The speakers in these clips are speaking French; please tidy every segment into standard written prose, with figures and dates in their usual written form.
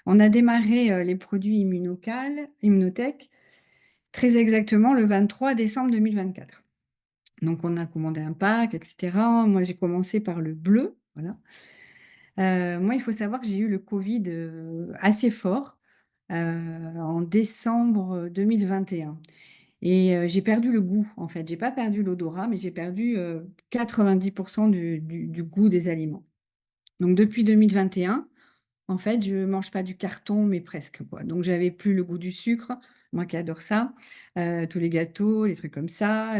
On a démarré les produits Immunotech, très exactement le 23 décembre 2024. Donc, on a commandé un pack, etc. Moi, j'ai commencé par le bleu. Voilà. Moi, il faut savoir que j'ai eu le Covid assez fort en décembre 2021. Et j'ai perdu le goût, en fait. J'ai pas perdu l'odorat, mais j'ai perdu 90% du goût des aliments. Donc, depuis 2021, en fait, je mange pas du carton, mais presque, quoi. Donc j'avais plus le goût du sucre, moi qui adore ça, tous les gâteaux, les trucs comme ça,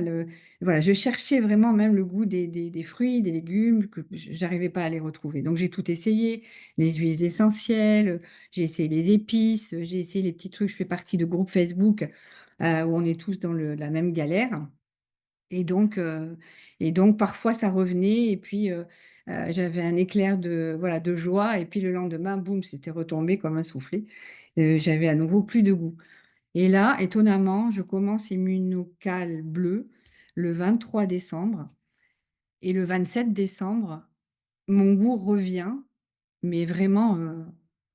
voilà, je cherchais vraiment même le goût des fruits, des légumes que j'arrivais pas à les retrouver. Donc j'ai tout essayé, les huiles essentielles, j'ai essayé les épices, j'ai essayé les petits trucs. Je fais partie de groupes Facebook, où on est tous dans la même galère. Et donc, parfois ça revenait et puis, j'avais un éclair de voilà, de joie et puis le lendemain, boum, c'était retombé comme un soufflé. J'avais à nouveau plus de goût. Et là, étonnamment, je commence Immunocal bleu le 23 décembre et le 27 décembre, mon goût revient, mais vraiment,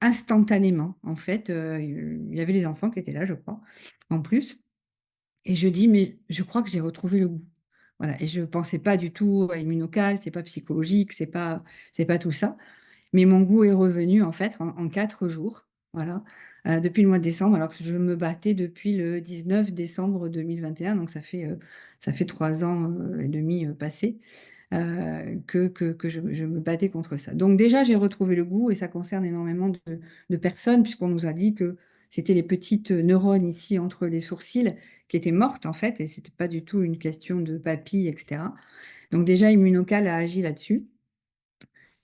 instantanément. En fait, il y avait les enfants qui étaient là, je crois, en plus. Et je dis: «Mais je crois que j'ai retrouvé le goût». Voilà, et je pensais pas du tout à Immunocal, c'est pas psychologique, c'est pas tout ça. Mais mon goût est revenu en fait en 4 jours, voilà, depuis le mois de décembre, alors que je me battais depuis le 19 décembre 2021, donc ça fait 3 ans, et demi, passés, que je me battais contre ça. Donc déjà, j'ai retrouvé le goût et ça concerne énormément de personnes puisqu'on nous a dit que c'était les petites neurones ici entre les sourcils qui étaient mortes en fait et c'était pas du tout une question de papilles et cetera. Donc déjà, Immunocal a agi là-dessus.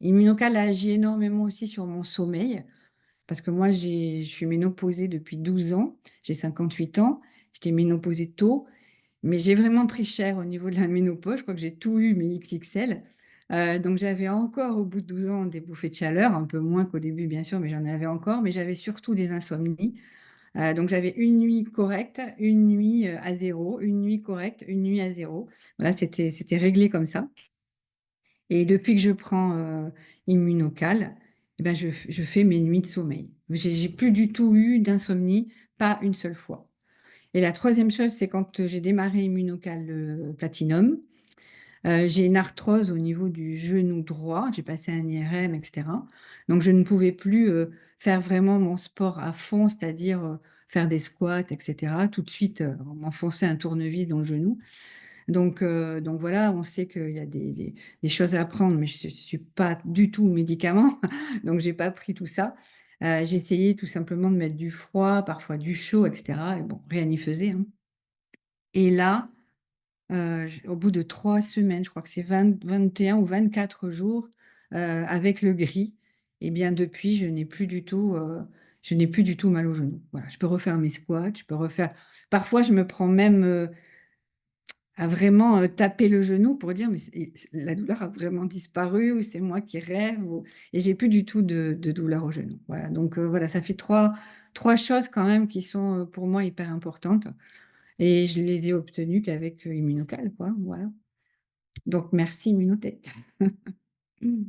Immunocal a agi énormément aussi sur mon sommeil parce que moi, je suis ménopausée depuis 12 ans, j'ai 58 ans, j'étais ménopausée tôt. Mais j'ai vraiment pris cher au niveau de la ménopause. Je crois que j'ai tout eu, mes XXL. Donc j'avais encore, au bout de 12 ans, des bouffées de chaleur, un peu moins qu'au début, bien sûr, mais j'en avais encore. Mais j'avais surtout des insomnies. Donc j'avais une nuit correcte, une nuit à zéro, une nuit correcte, une nuit à zéro. Voilà, c'était réglé comme ça. Et depuis que je prends Immunocal, eh ben, je fais mes nuits de sommeil. J'ai plus du tout eu d'insomnie, pas une seule fois. Et la troisième chose, c'est quand j'ai démarré Immunocal Platinum, j'ai une arthrose au niveau du genou droit, j'ai passé un IRM, etc. Donc je ne pouvais plus faire vraiment mon sport à fond, c'est-à-dire faire des squats, etc. Tout de suite, m'enfoncer un tournevis dans le genou. Donc voilà, on sait qu'il y a des choses à prendre, mais je ne suis pas du tout médicament, donc j'ai pas pris tout ça. J'ai essayé tout simplement de mettre du froid, parfois du chaud, etc. Et bon, rien n'y faisait, hein. Et là, au bout de 3 semaines, je crois que c'est 21 ou 24 jours, avec le gris, et bien depuis, je n'ai plus du tout mal au genou. Voilà, je peux refaire mes squats, je peux refaire parfois je me prends même, à vraiment, taper le genou pour dire: «Mais la douleur a vraiment disparu ou c'est moi qui rêve?» ou et j'ai plus du tout de douleur au genou. Voilà, donc voilà, ça fait trois choses quand même qui sont, pour moi hyper importantes et je les ai obtenues qu'avec, Immunocal, quoi, voilà. Donc merci Immunotech. Mmh.